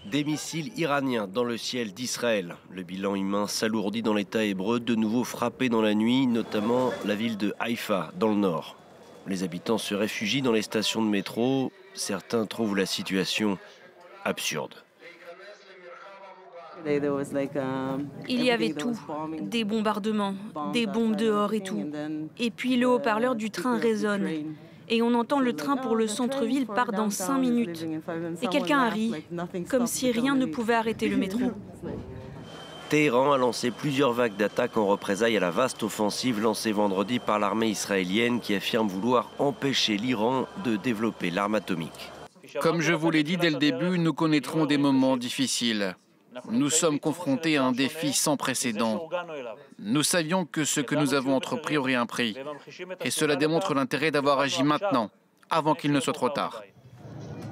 Des missiles iraniens dans le ciel d'Israël. Le bilan humain s'alourdit dans l'État hébreu, de nouveau frappé dans la nuit, notamment la ville de Haïfa, dans le nord. Les habitants se réfugient dans les stations de métro. Certains trouvent la situation absurde. Il y avait tout, des bombardements, des bombes dehors et tout. Et puis le haut-parleur du train résonne. Et on entend le train pour le centre-ville part dans 5 minutes. Et quelqu'un rit, comme si rien ne pouvait arrêter le métro. Téhéran a lancé plusieurs vagues d'attaques en représailles à la vaste offensive lancée vendredi par l'armée israélienne qui affirme vouloir empêcher l'Iran de développer l'arme atomique. Comme je vous l'ai dit dès le début, nous connaîtrons des moments difficiles. Nous sommes confrontés à un défi sans précédent. Nous savions que ce que nous avons entrepris aurait un prix. Et cela démontre l'intérêt d'avoir agi maintenant, avant qu'il ne soit trop tard.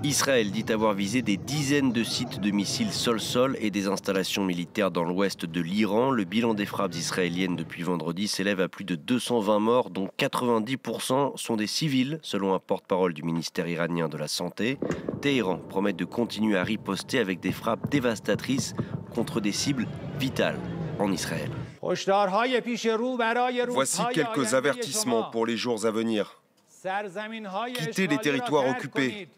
Israël dit avoir visé des dizaines de sites de missiles sol-sol et des installations militaires dans l'ouest de l'Iran. Le bilan des frappes israéliennes depuis vendredi s'élève à plus de 220 morts, dont 90% sont des civils, selon un porte-parole du ministère iranien de la Santé. Téhéran promet de continuer à riposter avec des frappes dévastatrices contre des cibles vitales en Israël. Voici quelques avertissements pour les jours à venir. Quittez les territoires occupés,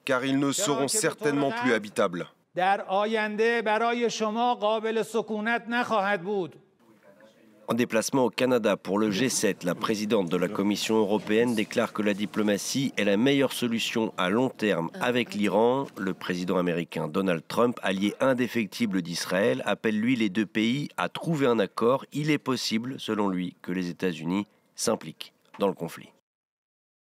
car ils ne seront certainement plus habitables. En déplacement au Canada pour le G7, la présidente de la Commission européenne déclare que la diplomatie est la meilleure solution à long terme avec l'Iran. Le président américain Donald Trump, allié indéfectible d'Israël, appelle lui les deux pays à trouver un accord. Il est possible, selon lui, que les États-Unis s'impliquent dans le conflit.